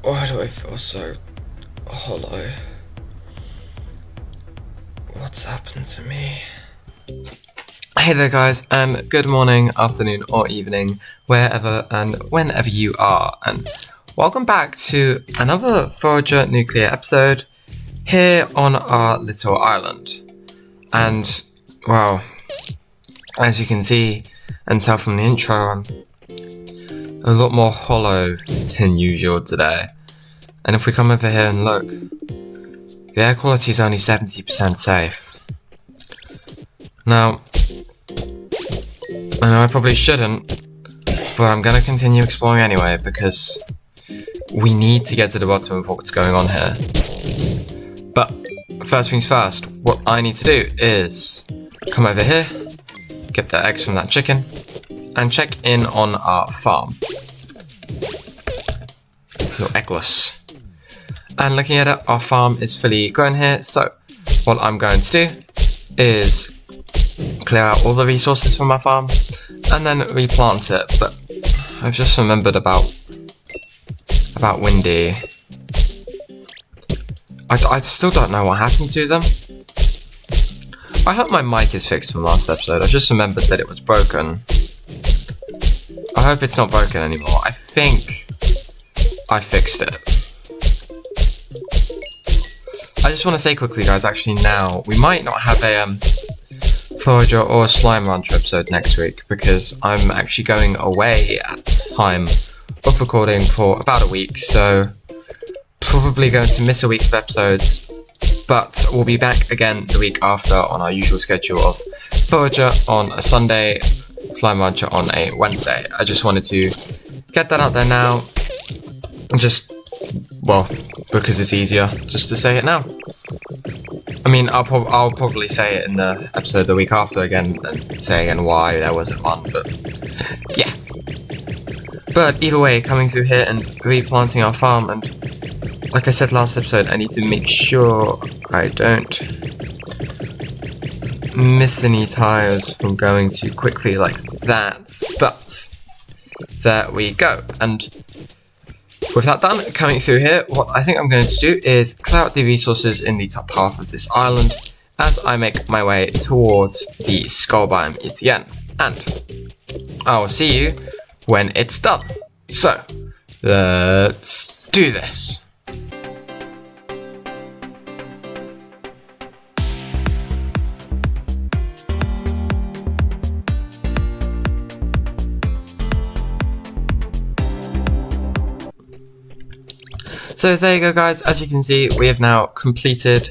Why do I feel so hollow? What's happened to me? Hey there guys, and good morning, afternoon or evening, wherever and whenever you are, and welcome back to another Forager Nuclear episode here on our little island. And, well, as you can see and tell from the intro, I'm a lot more hollow than usual today. And if we come over here and look, the air quality is only 70% safe. Now, I know I probably shouldn't, but I'm going to continue exploring anyway because we need to get to the bottom of what's going on here. But first things first, what I need to do is come over here, get the eggs from that chicken, and check in on our farm. Little eggless. And looking at it, our farm is fully grown here, so what I'm going to do is clear out all the resources from my farm and then replant it. But I've just remembered about Windy. I still don't know what happened to them. I hope my mic is fixed from last episode. I just remembered that it was broken. I hope it's not broken anymore. I think I fixed it. I just want to say quickly, guys, actually now, we might not have a Forager or Slime Rancher episode next week because I'm actually going away at the time of recording for about a week, so probably going to miss a week of episodes, but we'll be back again the week after on our usual schedule of Forager on a Sunday, Slime Rancher on a Wednesday. I just wanted to get that out there now, and just, well, because it's easier just to say it now. I mean, I'll probably say it in the episode the week after again, and say again why there wasn't one, but yeah. But either way, coming through here and replanting our farm, and like I said last episode, I need to make sure I don't miss any tires from going too quickly like that, but there we go. And with that done, coming through here, what I think I'm going to do is clear out the resources in the top half of this island as I make my way towards the skull biome yet again. And I will see you when it's done. So, let's do this. So there you go, guys. As you can see, we have now completed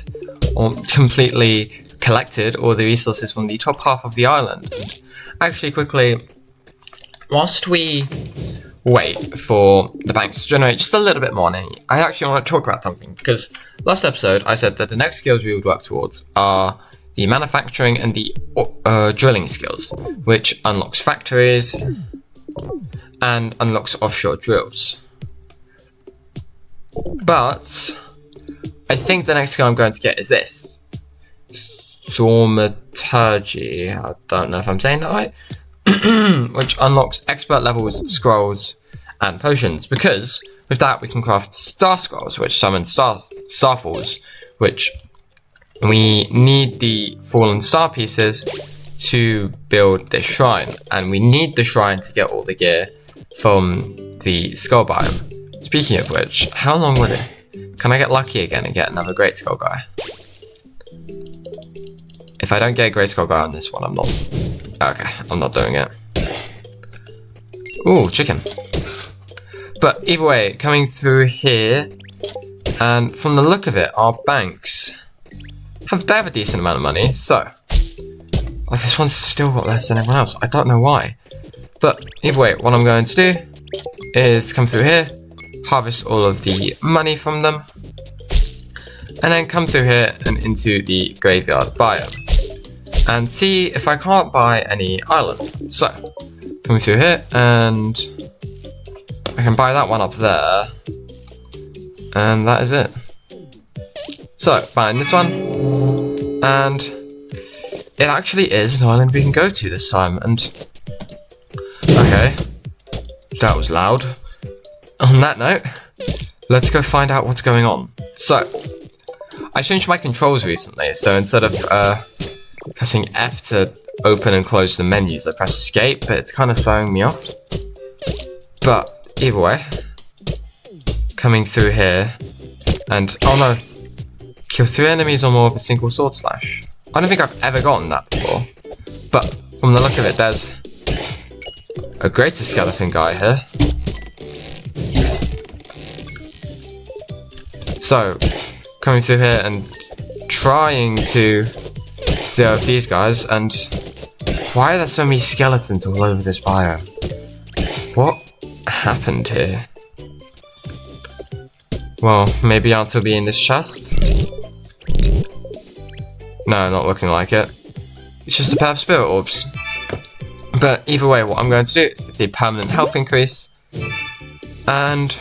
or completely collected all the resources from the top half of the island. And actually, quickly, whilst we wait for the banks to generate just a little bit more money, I actually want to talk about something, because last episode I said that the next skills we would work towards are the manufacturing and the drilling skills, which unlocks factories and unlocks offshore drills. But I think the next skill I'm going to get is this. Thaumaturgy. I don't know if I'm saying that right. Which unlocks expert levels, scrolls, and potions. Because with that we can craft star scrolls, which summon starfalls, which we need the fallen star pieces to build this shrine. And we need the shrine to get all the gear from the skull biome. Speaking of which, how long will it? Can I get lucky again and get another Great Skull guy? If I don't get a Great Skull guy on this one, I'm not. Okay, I'm not doing it. Ooh, chicken. But either way, coming through here, and from the look of it, our banks have a decent amount of money. So, oh, this one's still got less than everyone else. I don't know why. But either way, what I'm going to do is come through here, harvest all of the money from them, and then come through here and into the graveyard biome and see if I can't buy any islands. So coming through here, and I can buy that one up there, and that is it. So buying this one, and it actually is an island we can go to this time. And okay, that was loud. On that note, let's go find out what's going on. So, I changed my controls recently, so instead of pressing F to open and close the menus, I press escape, but it's kind of throwing me off. But either way, coming through here, and oh no, kill 3 enemies or more with a single sword slash. I don't think I've ever gotten that before, but from the look of it, there's a greater skeleton guy here. So, coming through here and trying to deal with these guys, and why are there so many skeletons all over this biome? What happened here? Well, maybe answer will be in this chest? No, not looking like it. It's just a pair of spirit orbs. But either way, what I'm going to do is get a permanent health increase, and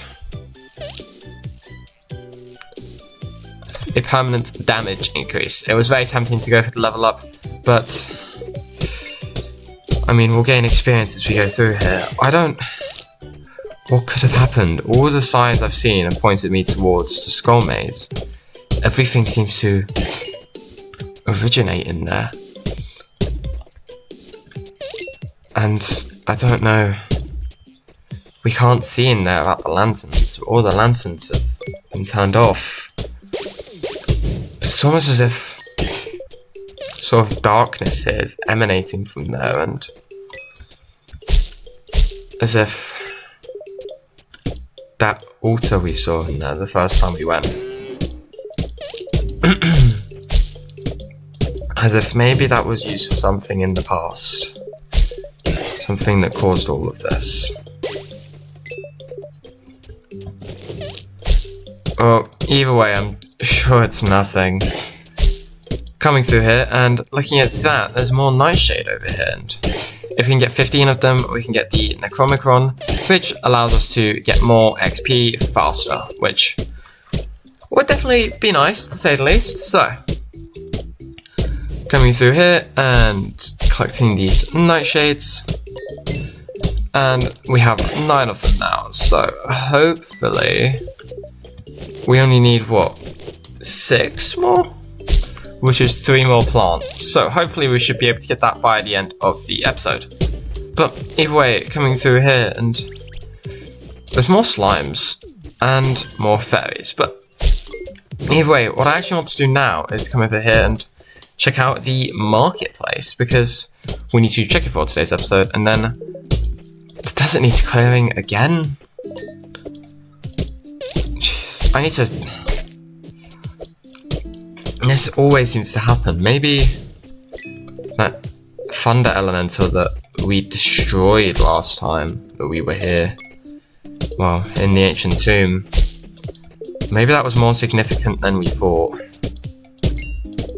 a permanent damage increase. It was very tempting to go for the level up, but I mean, we'll gain experience as we go through here. What could have happened? All the signs I've seen have pointed me towards the skull maze. Everything seems to originate in there. And I don't know. We can't see in there about the lanterns. All the lanterns have been turned off. It's almost as if sort of darkness here is emanating from there, and as if that altar we saw in there the first time we went, as if maybe that was used for something in the past, something that caused all of this. Well, either way, I'm sure it's nothing. Coming through here and looking at that, there's more Nightshade over here, and if we can get 15 of them, we can get the Necromicron, which allows us to get more XP faster, which would definitely be nice to say the least. So, coming through here and collecting these Nightshades, and we have 9 of them now, so hopefully we only need, what, 6 more? Which is 3 more plants. So hopefully we should be able to get that by the end of the episode. But either way, coming through here, and there's more slimes and more fairies. But either way, what I actually want to do now is come over here and check out the marketplace, because we need to check it for today's episode, and then does it need clearing again? Jeez, I need to... This always seems to happen. Maybe that thunder elemental that we destroyed last time that we were here, well, in the ancient tomb, maybe that was more significant than we thought.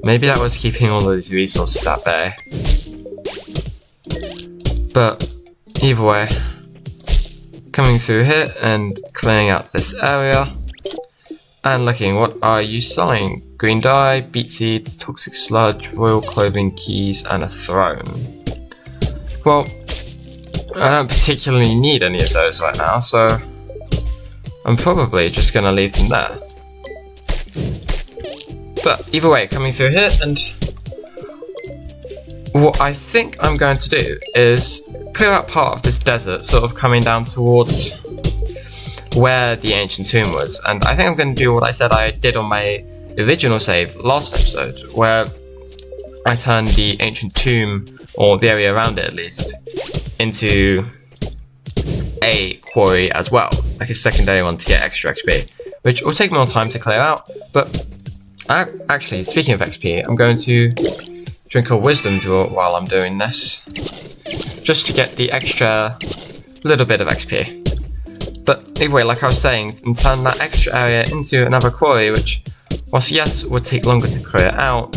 Maybe that was keeping all those resources at bay. But either way, coming through here and clearing out this area and looking, what are you selling? Green dye, beet seeds, toxic sludge, royal clothing, keys, and a throne. Well, I don't particularly need any of those right now, so I'm probably just gonna leave them there. But either way, coming through here, and what I think I'm going to do is clear out part of this desert, sort of coming down towards where the ancient tomb was. And I think I'm going to do what I said I did on my original save last episode, where I turned the ancient tomb, or the area around it at least, into a quarry as well, like a secondary one to get extra XP, which will take more time to clear out. But actually, speaking of XP, I'm going to drink a wisdom draw while I'm doing this, just to get the extra little bit of XP. But anyway, like I was saying, and turn that extra area into another quarry, which, whilst yes, would take longer to clear out,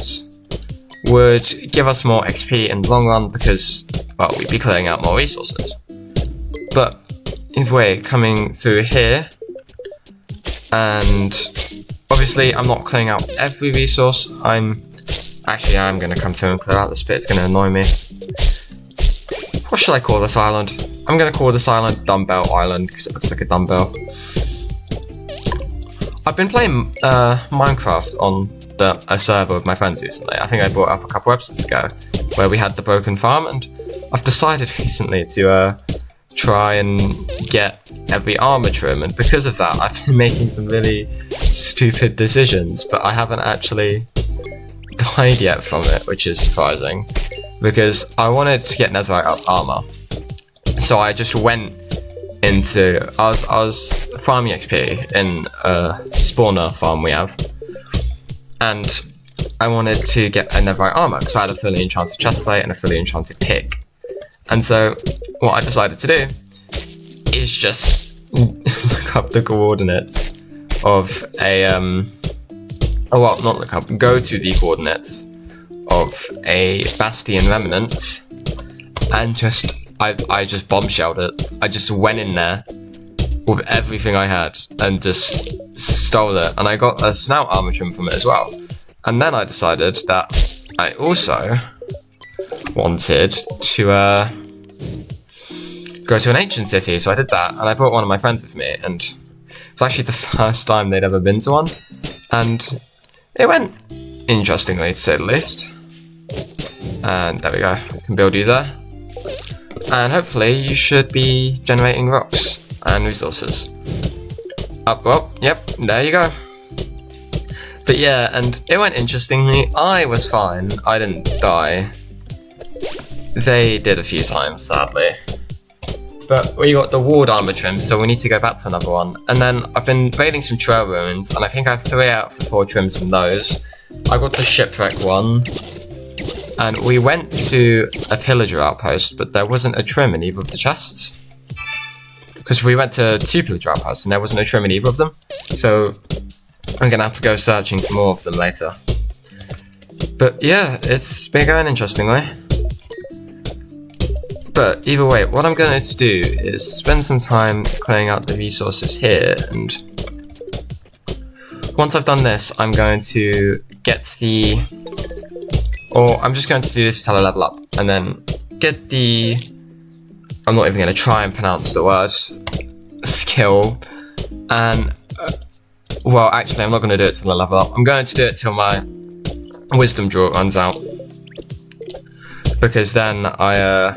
would give us more XP in the long run, because, well, we'd be clearing out more resources. But anyway, coming through here, and obviously I'm not clearing out every resource. I'm going to come through and clear out this bit. It's going to annoy me. What should I call this island? I'm going to call this island Dumbbell Island, because it looks like a dumbbell. I've been playing Minecraft on a server with my friends recently. I think I brought up a couple episodes ago where we had the broken farm, and I've decided recently to try and get every armor trim, and because of that I've been making some really stupid decisions, but I haven't actually died yet from it, which is surprising because I wanted to get netherite armor. So I just went into I was farming XP in a spawner farm we have, and I wanted to get a netherite armor because I had a fully enchanted chestplate and a fully enchanted pick. And so what I decided to do is just look up the coordinates of a go to the coordinates of a bastion remnant, and I just bombshelled it. I just went in there with everything I had and just stole it, and I got a snout armor trim from it as well. And then I decided that I also wanted to go to an ancient city, so I did that, and I brought one of my friends with me, and it's actually the first time they'd ever been to one, and it went interestingly, to say the least. And there we go, I can build you there, and hopefully you should be generating rocks and resources. Well, yep, there you go. But yeah, and it went interestingly. I was fine, I didn't die. They did a few times, sadly. But we got the ward armor trim, so we need to go back to another one. And then I've been raiding some trail ruins, and I think I have 3 out of the 4 trims from those. I got the shipwreck one, and we went to a pillager outpost, but there wasn't a trim in either of the chests. Because we went to 2 pillager outposts, and there wasn't a trim in either of them. So I'm gonna have to go searching for more of them later. But yeah, it's been going interestingly. But either way, what I'm going to do is spend some time clearing out the resources here, and once I've done this, I'm going to get I'm just going to do this till I level up, and then get I'm not even going to try and pronounce the word, skill, and, well, actually, I'm not going to do it till I level up. I'm going to do it till my wisdom draw runs out, because then I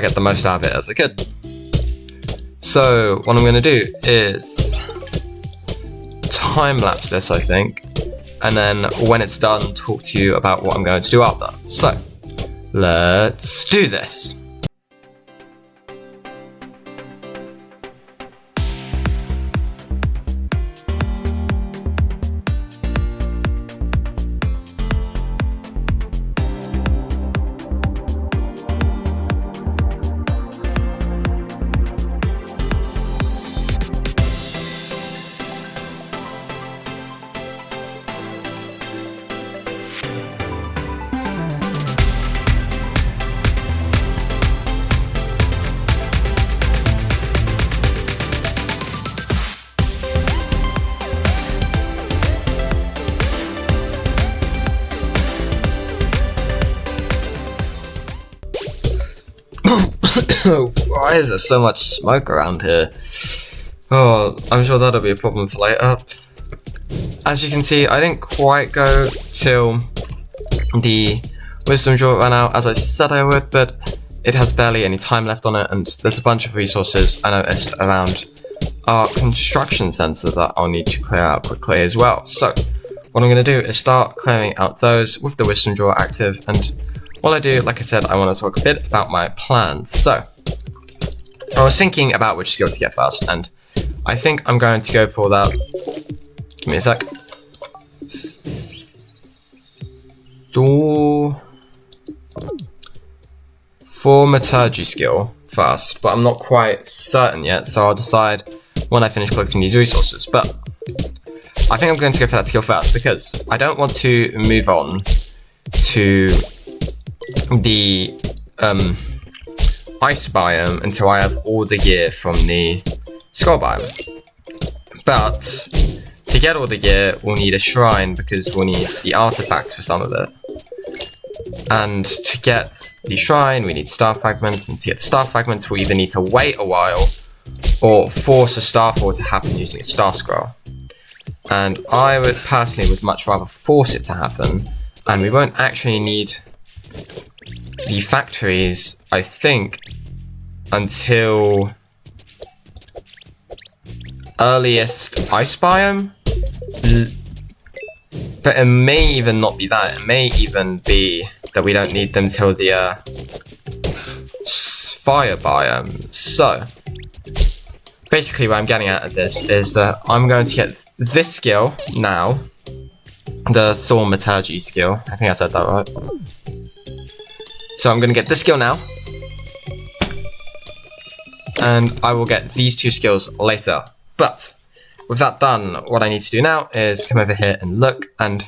get the most out of it as a kid. So what I'm going to do is time-lapse this, I think, and then when it's done, talk to you about what I'm going to do after. So let's do this. Why is there so much smoke around here? Oh, I'm sure that'll be a problem for later. As you can see, I didn't quite go till the wisdom draw ran out as I said I would, but it has barely any time left on it, and there's a bunch of resources I noticed around our construction center that I'll need to clear out quickly as well. So what I'm going to do is start clearing out those with the wisdom drawer active, and while I do, like I said, I want to talk a bit about my plans. So I was thinking about which skill to get first, and I think I'm going to go for that. Give me a sec. Thaumaturgy skill first, but I'm not quite certain yet, so I'll decide when I finish collecting these resources. But I think I'm going to go for that skill first because I don't want to move on to the ice biome until I have all the gear from the skull biome. But to get all the gear, we'll need a shrine because we'll need the artifact for some of it. And to get the shrine, we need star fragments, and to get the star fragments, we'll either need to wait a while or force a starfall to happen using a star scroll. And I would personally much rather force it to happen, and we won't actually need the factories, I think, until earliest ice biome. But it may even not be that. It may even be that we don't need them till the fire biome. So basically what I'm getting at this is that I'm going to get this skill now, the thaumaturgy skill. I think I said that right. So I'm going to get this skill now, and I will get these two skills later. But with that done, what I need to do now is come over here and look, and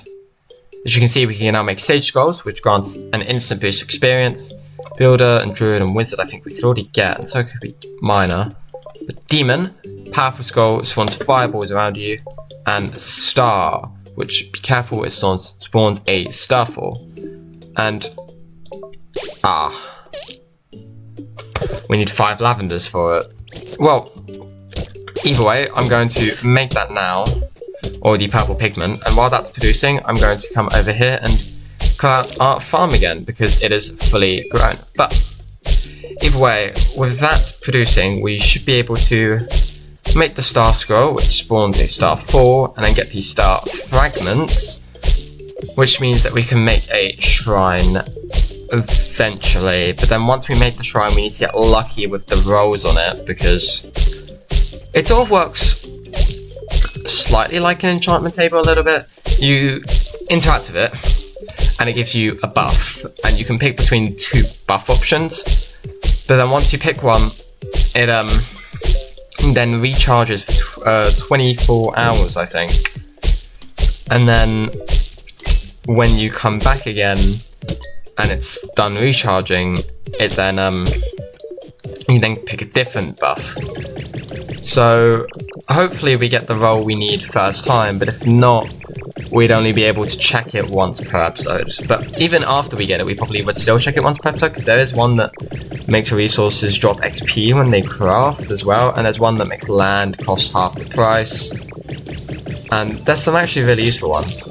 as you can see, we can now make Sage Scrolls, which grants an instant boost experience. Builder and Druid and Wizard, I think we could already get, and so could be Miner. But Demon, powerful scroll, spawns fireballs around you, and Star, which, be careful, it spawns a Starfall. And we need 5 lavenders for it. Well, either way, I'm going to make that now, or the purple pigment, and while that's producing, I'm going to come over here and clear out our farm again, because it is fully grown. But either way, with that producing, we should be able to make the star scroll, which spawns a star 4, and then get these star fragments, which means that we can make a shrine eventually. But then once we make the shrine, we need to get lucky with the rolls on it, because it all works slightly like an enchantment table a little bit. You interact with it, and it gives you a buff, and you can pick between 2 buff options. But then once you pick one, it then recharges for 24 hours, I think. And then when you come back again and it's done recharging, it then you then pick a different buff. So hopefully we get the roll we need first time, but if not, we'd only be able to check it once per episode. But even after we get it, we probably would still check it once per episode, because there is one that makes resources drop XP when they craft as well, and there's one that makes land cost half the price, and there's some actually really useful ones.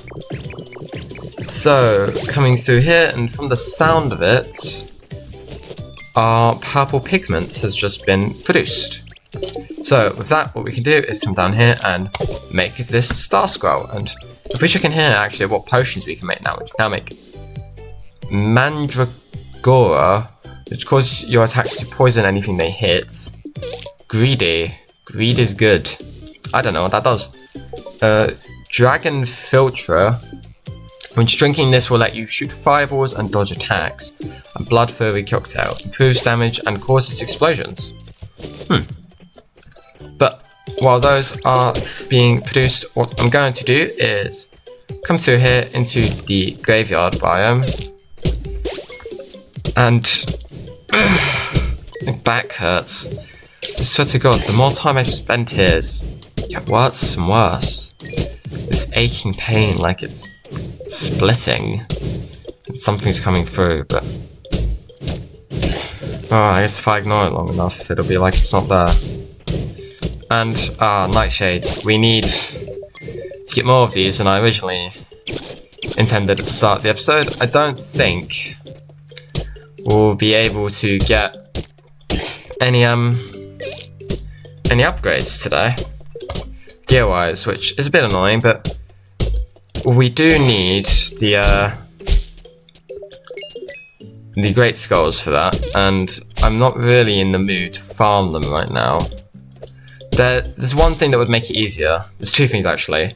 So coming through here, and from the sound of it, our purple pigment has just been produced. So with that, what we can do is come down here and make this star scroll. And if we check in here actually what potions we can make now, we can now make Mandragora, which causes your attacks to poison anything they hit. Greedy. Greed is good. I don't know what that does. Dragon Filter, which drinking this will let you shoot fireballs and dodge attacks. And Blood Fury Cocktail improves damage and causes explosions. But while those are being produced, what I'm going to do is come through here into the graveyard biome, and my back hurts. I swear to God, the more time I spend here is worse and worse. This aching pain, like it's splitting, and something's coming through, but I guess if I ignore it long enough, it'll be like it's not there. And nightshades, we need to get more of these than I originally intended at the start of the episode. I don't think we'll be able to get any upgrades today, gear wise, which is a bit annoying, but we do need the great skulls for that, and I'm not really in the mood to farm them right now. There's one thing that would make it easier. There's 2 things actually.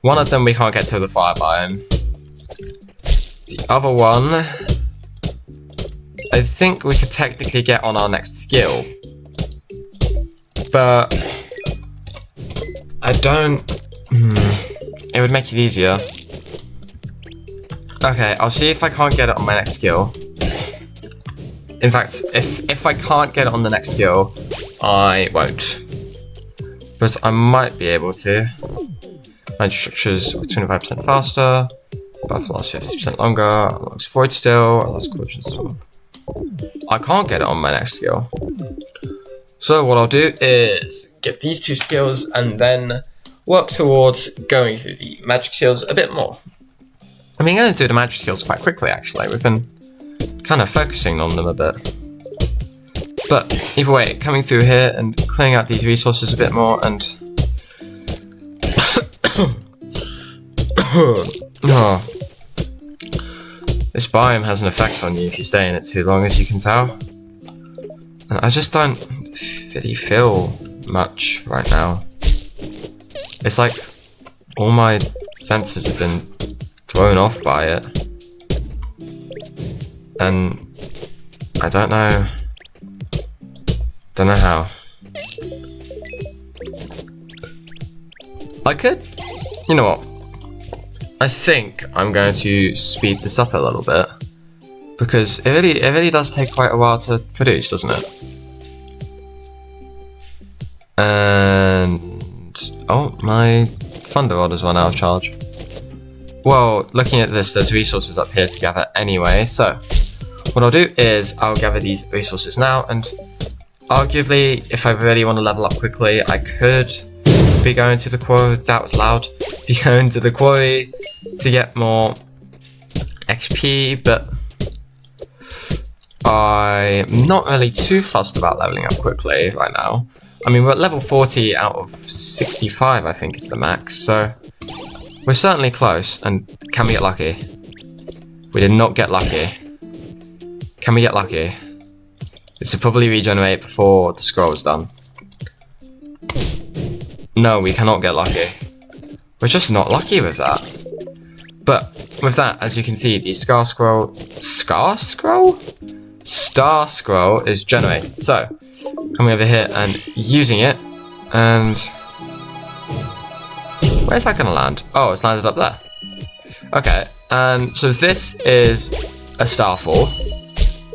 One of them we can't get to the fire biome. The other one, I think we could technically get on our next skill, but I don't. It would make it easier. Okay, I'll see if I can't get it on my next skill. In fact, if I can't get it on the next skill, I won't. But I might be able to. Magic structures 25% faster. Buff lasts 50% longer. Unlocks void still. Unlocks corruption still. I can't get it on my next skill. So what I'll do is get these 2 skills, and then work towards going through the magic skills a bit more. I've been going through the magic skills quite quickly, actually. We've been kind of focusing on them a bit. But either way, coming through here and clearing out these resources a bit more, and oh. This biome has an effect on you if you stay in it too long, as you can tell. And I just don't really feel much right now. It's like all my senses have been thrown off by it. And I don't know how. I could, you know what? I think I'm going to speed this up a little bit, because it really does take quite a while to produce, doesn't it? And oh, my thunder rod has run out of charge. Well, looking at this, there's resources up here to gather anyway, so what I'll do is I'll gather these resources now, and arguably, if I really want to level up quickly, I could be going to the quarry. That was loud. Be going to the quarry to get more XP, but I'm not really too fussed about leveling up quickly right now. I mean, we're at level 40 out of 65, I think is the max, so we're certainly close. And can we get lucky? We did not get lucky. Can we get lucky? This will probably regenerate before the scroll is done. No, we cannot get lucky. We're just not lucky with that. But with that, as you can see, the star scroll is generated. So coming over here and using it, and where's that gonna land? Oh, it's landed up there. Okay, and so this is a starfall,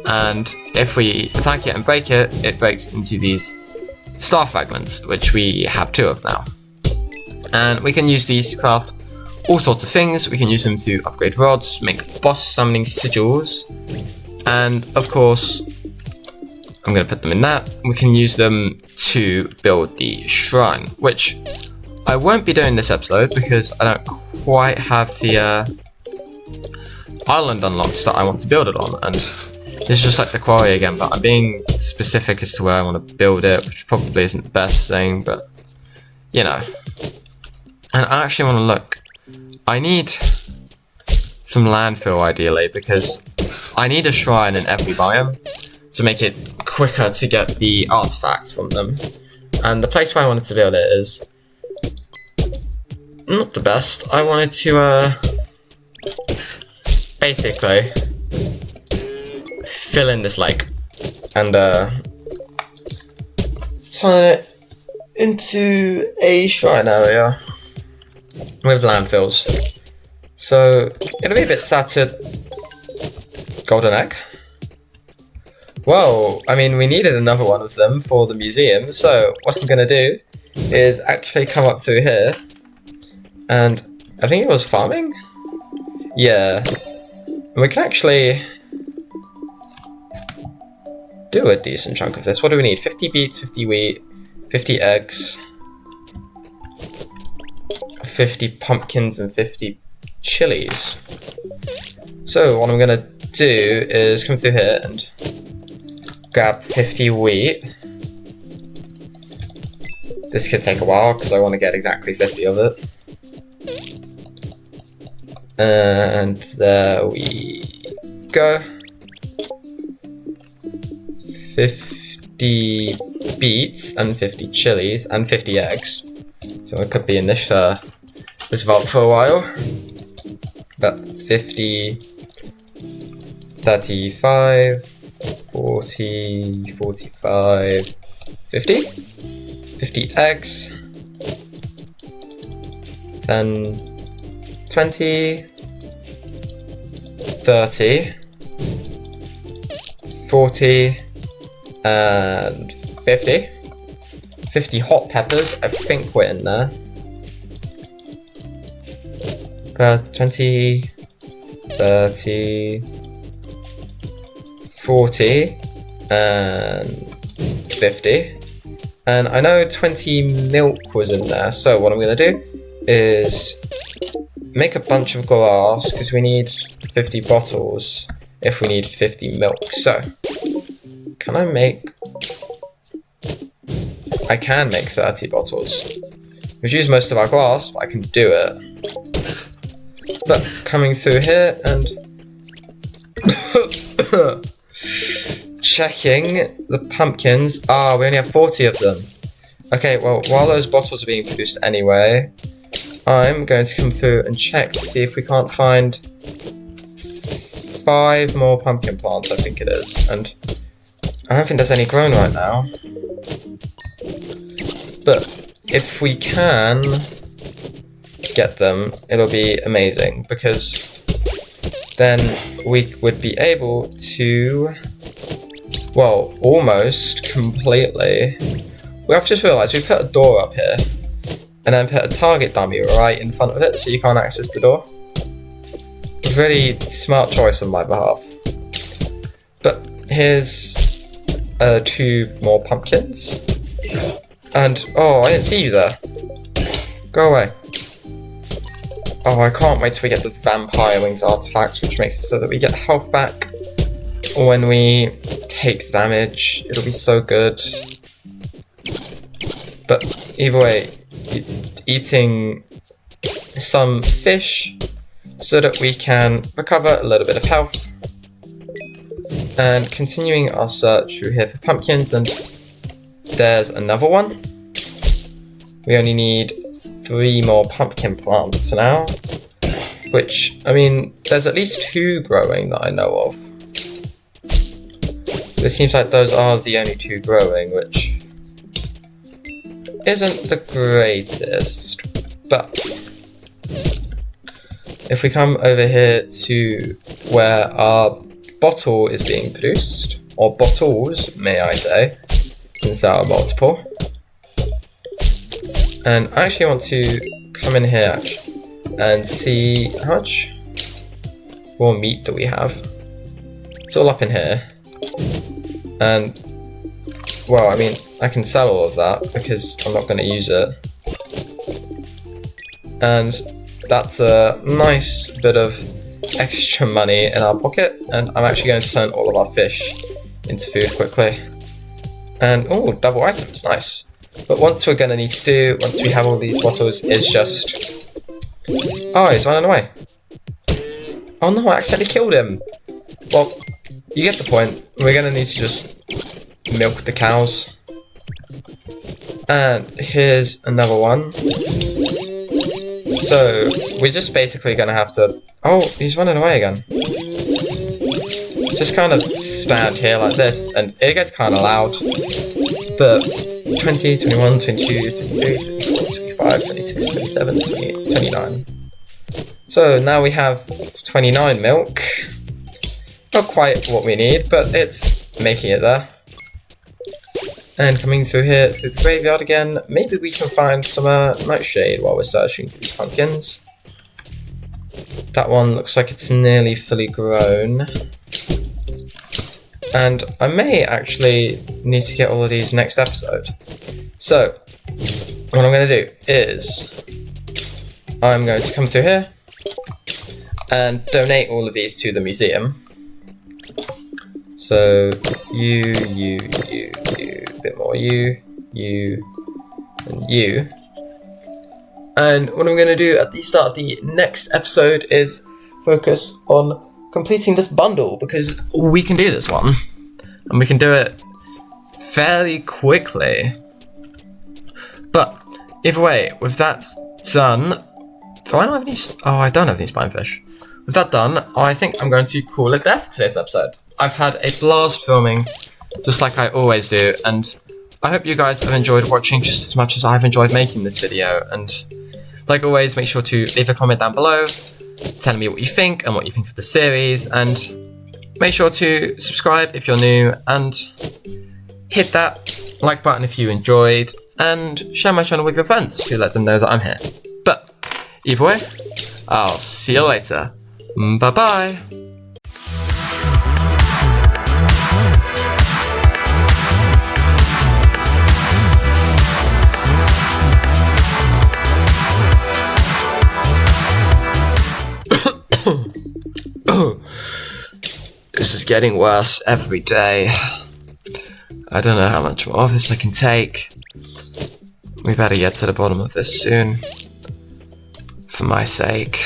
and if we attack it and break it, it breaks into these star fragments, which we have 2 of now. And we can use these to craft all sorts of things. We can use them to upgrade rods, make boss summoning sigils, and of course, I'm going to put them in that. We can use them to build the shrine, which I won't be doing this episode because I don't quite have the island unlocked that I want to build it on. And this is just like the quarry again, but I'm being specific as to where I want to build it, which probably isn't the best thing, but you know. And I actually want to look. I need some landfill ideally, because I need a shrine in every biome to make it quicker to get the artifacts from them. And the place where I wanted to build it is not the best. I wanted to basically fill in this lake and turn it into a shrine area with landfills. So it'll be a bit sad to golden egg. Well, I mean, we needed another one of them for the museum, so what I'm gonna do is actually come up through here, and I think it was farming? Yeah. And we can actually do a decent chunk of this. What do we need? 50 beets, 50 wheat, 50 eggs, 50 pumpkins, and 50 chilies. So what I'm gonna do is come through here and grab 50 wheat. This could take a while because I want to get exactly 50 of it. And there we go. 50 beets and 50 chilies and 50 eggs. So I could be in this vault for a while. But 50, 35, 40, 45, 50. 50 eggs. Then 20, 30, 40, and 50. 50 hot peppers, I think we're in there. 20, 30, 40, and 50. And I know 20 milk was in there, so what I'm going to do is make a bunch of glass, because we need 50 bottles if we need 50 milk. So, can I make... I can make 30 bottles. We've used most of our glass, but I can do it. But coming through here and checking the pumpkins. Ah, we only have 40 of them. Okay, well, while those bottles are being produced anyway, I'm going to come through and check to see if we can't find 5 more pumpkin plants, I think it is. And I don't think there's any grown right now. But if we can get them, it'll be amazing, because then we would be able to, well, almost completely. We have just realised we put a door up here and then put a target dummy right in front of it so you can't access the door. Really smart choice on my behalf. But here's 2 more pumpkins. And, oh, I didn't see you there. Go away. Oh, I can't wait till we get the vampire wings artifacts, which makes it so that we get health back when we take damage. It'll be so good. But either way, eating some fish so that we can recover a little bit of health. And continuing our search through here for pumpkins, and there's another one. We only need 3 more pumpkin plants now, which, I mean, there's at least 2 growing that I know of. It seems like those are the only 2 growing, which isn't the greatest, but if we come over here to where our bottle is being produced, or bottles, may I say, since there are multiple. And I actually want to come in here and see how much more meat that we have. It's all up in here. And, well, I mean, I can sell all of that because I'm not going to use it. And that's a nice bit of extra money in our pocket. And I'm actually going to turn all of our fish into food quickly. And, oh, double items, nice. But what we're going to need to do, once we have all these bottles, is just... Oh, he's running away. Oh no, I accidentally killed him. Well, you get the point. We're going to need to just milk the cows. And here's another one. So, we're just basically going to have to... Oh, he's running away again. Just kind of stand here like this, and it gets kind of loud. But 20, 21, 22, 23, 24, 25, 26, 27, 28, 29. So now we have 29 milk. Not quite what we need, but it's making it there. And coming through here, through the graveyard again, maybe we can find some nightshade while we're searching for these pumpkins. That one looks like it's nearly fully grown. And I may actually need to get all of these next episode. So, what I'm going to do is, I'm going to come through here and donate all of these to the museum. So, you, a bit more you, and you. And what I'm going to do at the start of the next episode is focus on completing this bundle, because we can do this one, and we can do it fairly quickly. But either way, with that done, do I not have any? Oh, I don't have any spine fish. With that done, I think I'm going to call it there for today's episode. I've had a blast filming, just like I always do, and I hope you guys have enjoyed watching just as much as I've enjoyed making this video. And like always, make sure to leave a comment down below, telling me what you think and what you think of the series, and make sure to subscribe if you're new, and hit that like button if you enjoyed, and share my channel with your friends to let them know that I'm here. But either way, I'll see you later. Bye bye. just getting worse every day. I don't know how much more of this I can take. We better get to the bottom of this soon. For my sake.